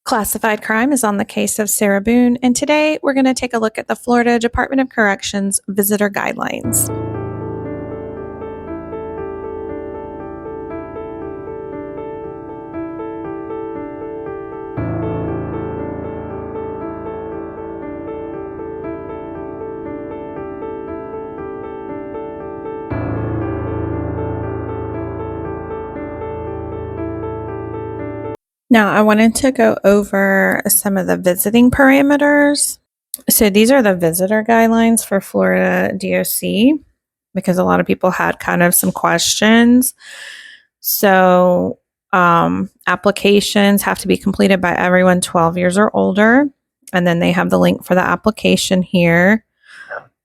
Classified Crime is on the case of Sarah Boone, and today we're going to take a look at the Florida Department of Corrections Visitor Guidelines. Now, I wanted to go over some of the visiting parameters. So these are the visitor guidelines for Florida DOC because a lot of people had kind of some questions. So applications have to be completed by everyone 12 years or older. And then they have the link for the application here,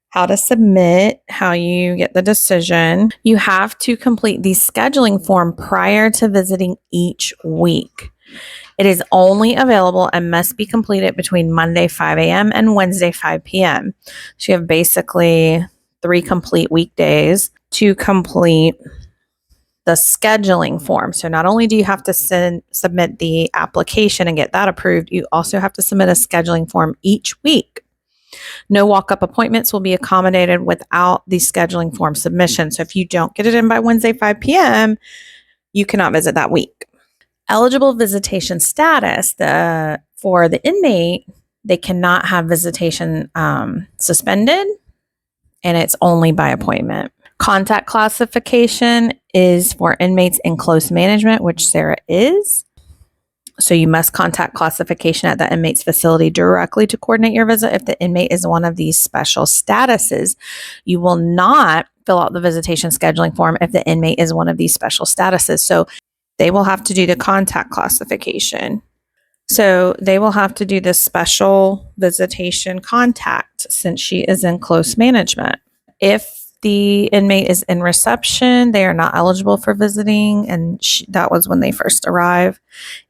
how to submit, how you get the decision. You have to complete the scheduling form prior to visiting each week. It is only available and must be completed between Monday 5 a.m. and Wednesday 5 p.m. So you have basically 3 complete weekdays to complete the scheduling form. So not only do you have to submit the application and get that approved, you also have to submit a scheduling form each week. No walk-up appointments will be accommodated without the scheduling form submission. So if you don't get it in by Wednesday 5 p.m., you cannot visit that week. Eligible visitation status for the inmate, they cannot have visitation suspended, and it's only by appointment. Contact classification is for inmates in close management, which Sarah is. So you must contact classification at the inmate's facility directly to coordinate your visit. If the inmate is one of these special statuses, you will not fill out the visitation scheduling form if the inmate is one of these special statuses. So they will have to do the contact classification. So they will have to do this special visitation contact since she is in close management. If the inmate is in reception, they are not eligible for visiting, and that was when they first arrive.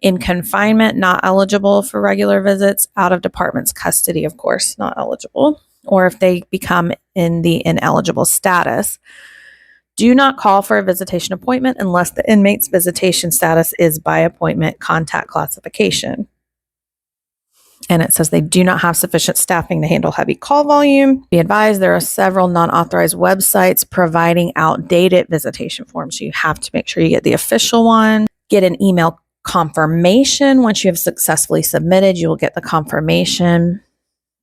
In confinement, not eligible for regular visits. Out of department's custody, of course, not eligible. Or if they become in the ineligible status. Do not call for a visitation appointment unless the inmate's visitation status is by appointment contact classification. And it says they do not have sufficient staffing to handle heavy call volume. Be advised, there are several non-authorized websites providing outdated visitation forms. So you have to make sure you get the official one. Get an email confirmation. Once you have successfully submitted, you will get the confirmation.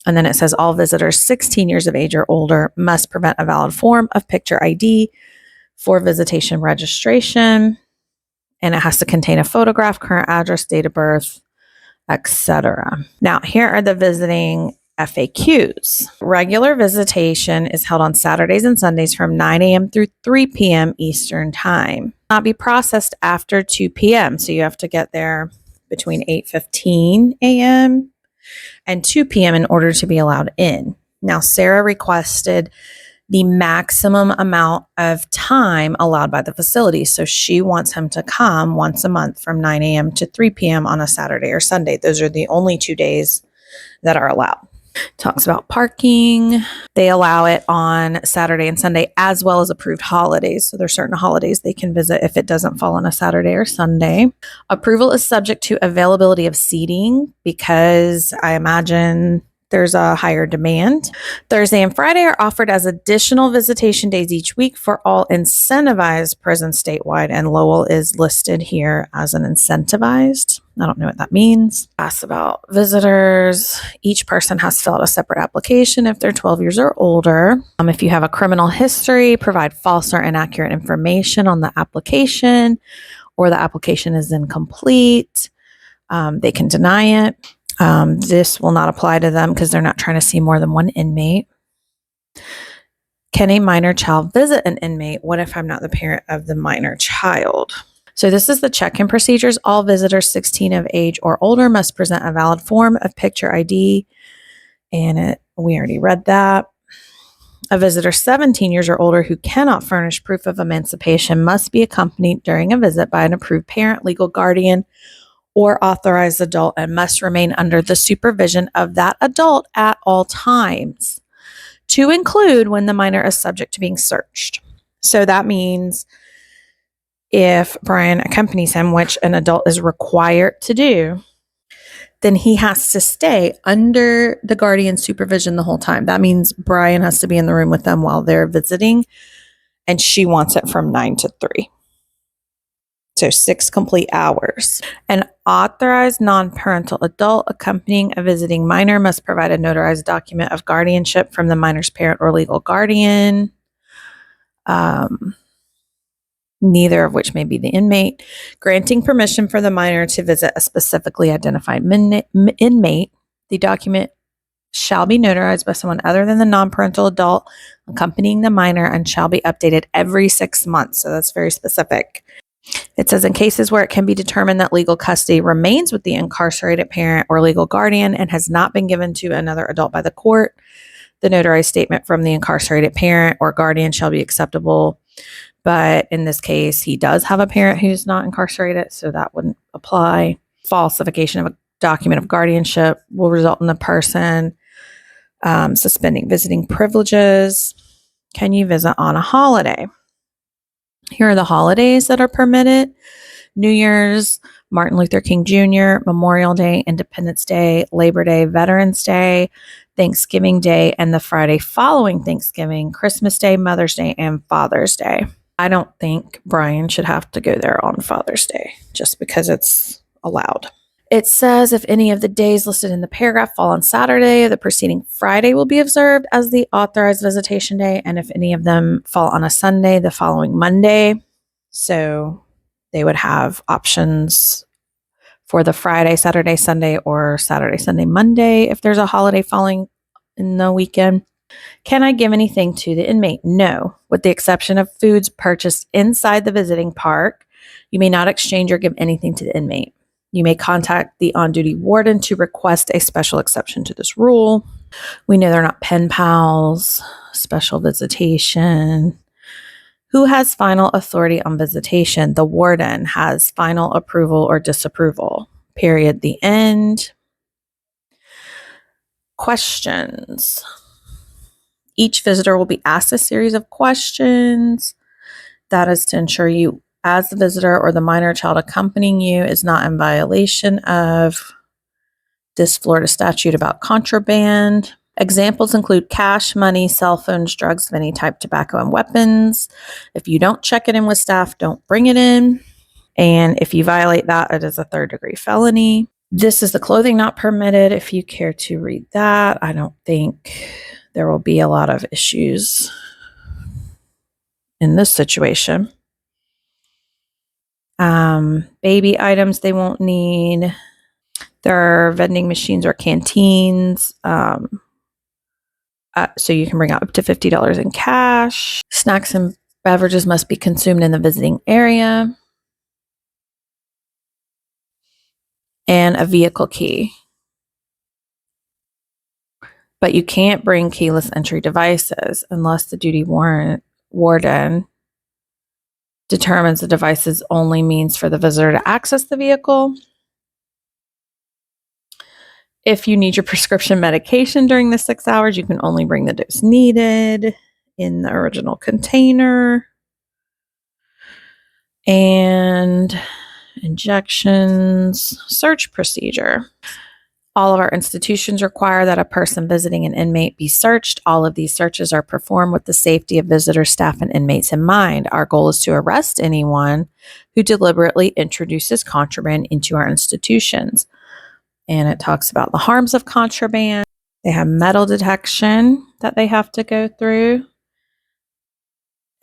And then it says all visitors 16 years of age or older must present a valid form of picture ID for visitation registration, and it has to contain a photograph, current address, date of birth, etc. Now, here are the visiting FAQs. Regular visitation is held on Saturdays and Sundays from 9 a.m. through 3 p.m. Eastern Time. Not be processed after 2 p.m., so you have to get there between 8:15 a.m. and 2 p.m. in order to be allowed in. Now, Sarah requested the maximum amount of time allowed by the facility. So she wants him to come once a month from 9 a.m. to 3 p.m. on a Saturday or Sunday. Those are the only 2 days that are allowed. Talks about parking. They allow it on Saturday and Sunday as well as approved holidays. So there's certain holidays they can visit if it doesn't fall on a Saturday or Sunday. Approval is subject to availability of seating because I imagine there's a higher demand. Thursday and Friday are offered as additional visitation days each week for all incentivized prisons statewide, and Lowell is listed here as an incentivized. I don't know what that means. Ask about visitors. Each person has to fill out a separate application if they're 12 years or older. If you have a criminal history, provide false or inaccurate information on the application, or the application is incomplete. They can deny it. This will not apply to them because they're not trying to see more than one inmate. Can a minor child visit an inmate? What if I'm not the parent of the minor child? So this is the check-in procedures. All visitors 16 of age or older must present a valid form of picture ID. And we already read that. A visitor 17 years or older who cannot furnish proof of emancipation must be accompanied during a visit by an approved parent, legal guardian, or authorized adult, and must remain under the supervision of that adult at all times, to include when the minor is subject to being searched. So that means if Brian accompanies him, which an adult is required to do, then he has to stay under the guardian supervision the whole time. That means Brian has to be in the room with them while they're visiting, and she wants it from 9 to 3. So 6 complete hours. An authorized non-parental adult accompanying a visiting minor must provide a notarized document of guardianship from the minor's parent or legal guardian, neither of which may be the inmate, granting permission for the minor to visit a specifically identified inmate. The document shall be notarized by someone other than the non-parental adult accompanying the minor and shall be updated every 6 months. So that's very specific. It says in cases where it can be determined that legal custody remains with the incarcerated parent or legal guardian and has not been given to another adult by the court, the notarized statement from the incarcerated parent or guardian shall be acceptable. But in this case, he does have a parent who's not incarcerated, so that wouldn't apply. Falsification of a document of guardianship will result in the person suspending visiting privileges. Can you visit on a holiday? Here are the holidays that are permitted: New Year's, Martin Luther King Jr., Memorial Day, Independence Day, Labor Day, Veterans Day, Thanksgiving Day, and the Friday following Thanksgiving, Christmas Day, Mother's Day, and Father's Day. I don't think Brian should have to go there on Father's Day just because it's allowed. It says if any of the days listed in the paragraph fall on Saturday, the preceding Friday will be observed as the authorized visitation day. And if any of them fall on a Sunday, the following Monday. So they would have options for the Friday, Saturday, Sunday, or Saturday, Sunday, Monday if there's a holiday falling in the weekend. Can I give anything to the inmate? No, with the exception of foods purchased inside the visiting park. You may not exchange or give anything to the inmate. You may contact the on-duty warden to request a special exception to this rule. We know they're not pen pals, special visitation. Who has final authority on visitation? The warden has final approval or disapproval. Period. The end. Questions. Each visitor will be asked a series of questions. That is to ensure you, as the visitor or the minor child accompanying you, is not in violation of this Florida statute about contraband. Examples include cash, money, cell phones, drugs of any type, tobacco, and weapons. If you don't check it in with staff, don't bring it in. And if you violate that, it is a 3rd-degree felony. This is the clothing not permitted. If you care to read that, I don't think there will be a lot of issues in this situation. Baby items they won't need. There are vending machines or canteens. So you can bring out up to $50 in cash. Snacks and beverages must be consumed in the visiting area. And a vehicle key. But you can't bring keyless entry devices unless the duty warden determines the device is only means for the visitor to access the vehicle. If you need your prescription medication during the 6 hours, you can only bring the dose needed in the original container. And injections, search procedure. All of our institutions require that a person visiting an inmate be searched. All of these searches are performed with the safety of visitors, staff, and inmates in mind. Our goal is to arrest anyone who deliberately introduces contraband into our institutions. And it talks about the harms of contraband. They have metal detection that they have to go through.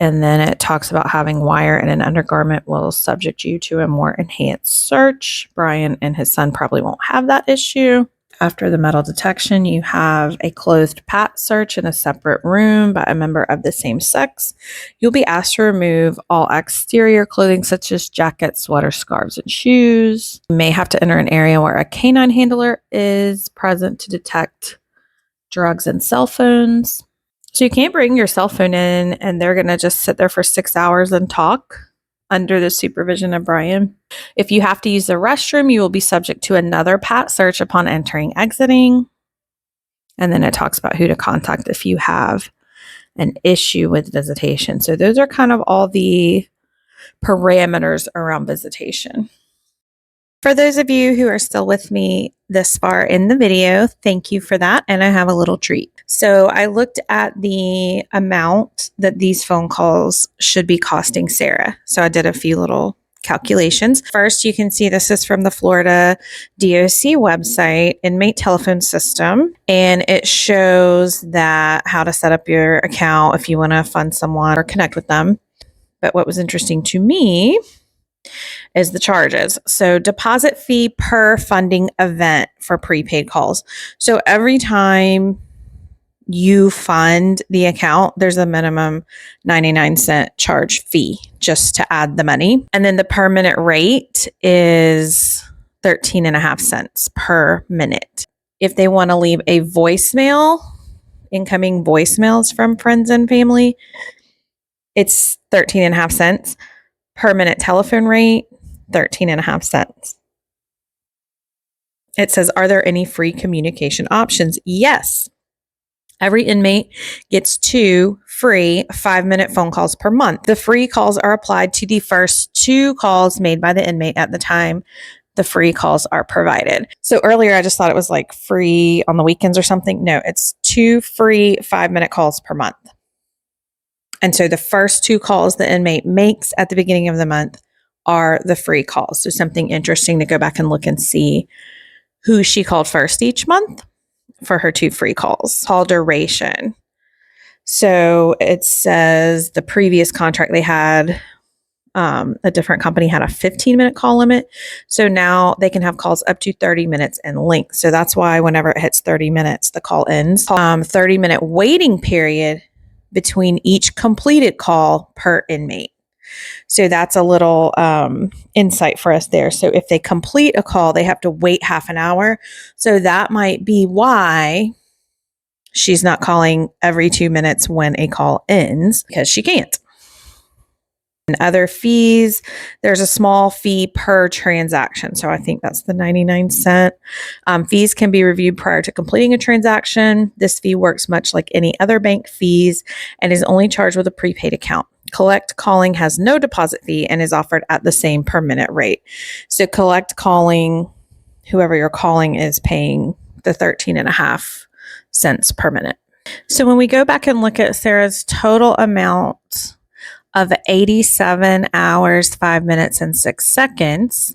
And then it talks about having wire in an undergarment will subject you to a more enhanced search. Brian and his son probably won't have that issue. After the metal detection, you have a clothed pat search in a separate room by a member of the same sex. You'll be asked to remove all exterior clothing such as jackets, sweaters, scarves, and shoes. You may have to enter an area where a canine handler is present to detect drugs and cell phones. So you can't bring your cell phone in and they're going to just sit there for 6 hours and talk under the supervision of Brian. If you have to use the restroom, you will be subject to another pat search upon entering, exiting. And then it talks about who to contact if you have an issue with visitation. So those are kind of all the parameters around visitation. For those of you who are still with me this far in the video, thank you for that. And I have a little treat. So I looked at the amount that these phone calls should be costing Sarah. So I did a few little calculations. First, you can see this is from the Florida DOC website, Inmate Telephone System, and it shows that how to set up your account if you want to fund someone or connect with them. But what was interesting to me is the charges. So deposit fee per funding event for prepaid calls. So every time you fund the account, there's a minimum 99-cent charge fee just to add the money. And then the per minute rate is 13.5 cents per minute. If they want to leave a voicemail, incoming voicemails from friends and family, it's 13.5 cents per minute telephone rate, 13.5 cents. It says, are there any free communication options? Yes. Every inmate gets 2 free 5-minute phone calls per month. The free calls are applied to the first 2 calls made by the inmate at the time the free calls are provided. So earlier I just thought it was like free on the weekends or something. No, it's 2 free 5-minute calls per month. And so the first 2 calls the inmate makes at the beginning of the month are the free calls. So something interesting to go back and look and see who she called first each month for her 2 free calls. Call duration. So it says the previous contract they had, a different company had a 15-minute call limit. So now they can have calls up to 30 minutes in length. So that's why whenever it hits 30 minutes, the call ends. 30-minute waiting period between each completed call per inmate. So that's a little insight for us there. So if they complete a call, they have to wait half an hour. So that might be why she's not calling every 2 minutes when a call ends, because she can't. And other fees, there's a small fee per transaction. So I think that's the 99-cent. Fees can be reviewed prior to completing a transaction. This fee works much like any other bank fees and is only charged with a prepaid account. Collect calling has no deposit fee and is offered at the same per minute rate. So collect calling, whoever you're calling is paying the 13.5 cents per minute. So when we go back and look at Sarah's total amount of 87 hours, 5 minutes, and 6 seconds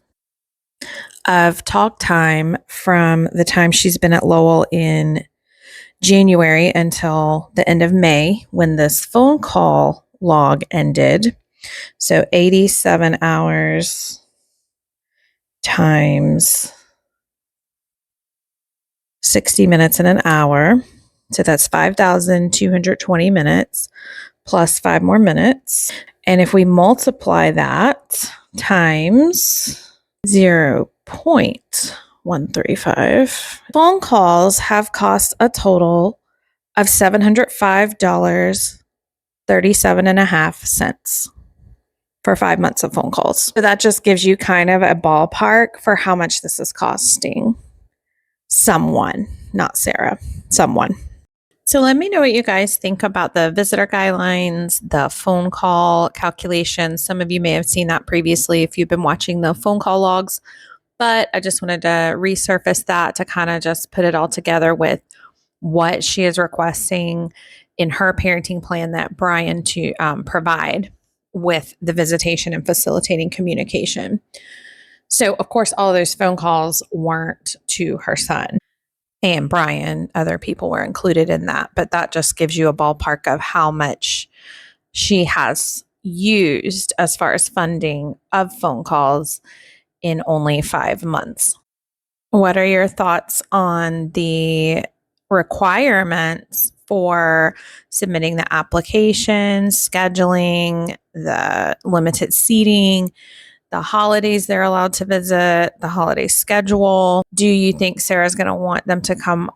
of talk time from the time she's been at Lowell in January until the end of May when this phone call log ended. So 87 hours times 60 minutes in an hour. So that's 5,220 minutes plus 5 more minutes. And if we multiply that times 0.135, phone calls have cost a total of $705.37.5 for 5 months of phone calls. So that just gives you kind of a ballpark for how much this is costing someone, not Sarah, someone. So let me know what you guys think about the visitor guidelines, the phone call calculations. Some of you may have seen that previously if you've been watching the phone call logs, but I just wanted to resurface that to kind of just put it all together with what she is requesting in her parenting plan that Brian to provide with the visitation and facilitating communication. So, of course, all of those phone calls weren't to her son and Brian. Other people were included in that, but that just gives you a ballpark of how much she has used as far as funding of phone calls in only 5 months. What are your thoughts on the requirements for submitting the applications, scheduling, the limited seating, the holidays they're allowed to visit, the holiday schedule? Do you think Sarah's going to want them to come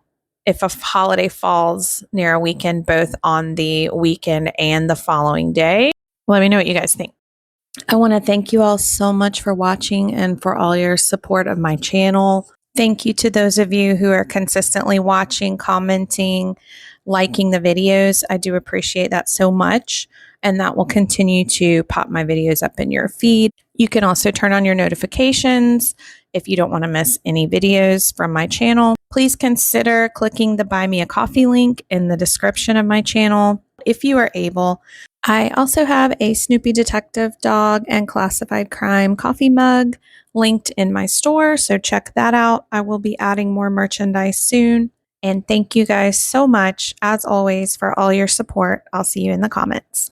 if a holiday falls near a weekend, both on the weekend and the following day? Let me know what you guys think. I want to thank you all so much for watching and for all your support of my channel. Thank you to those of you who are consistently watching, commenting, liking the videos. I do appreciate that so much, and that will continue to pop my videos up in your feed. You can also turn on your notifications If you don't want to miss any videos from my channel, please consider clicking the Buy Me a Coffee link in the description of my channel if you are able. I also have a Snoopy Detective Dog and Classified Crime coffee mug linked in my store, so check that out. I will be adding more merchandise soon. And thank you guys so much, as always, for all your support. I'll see you in the comments.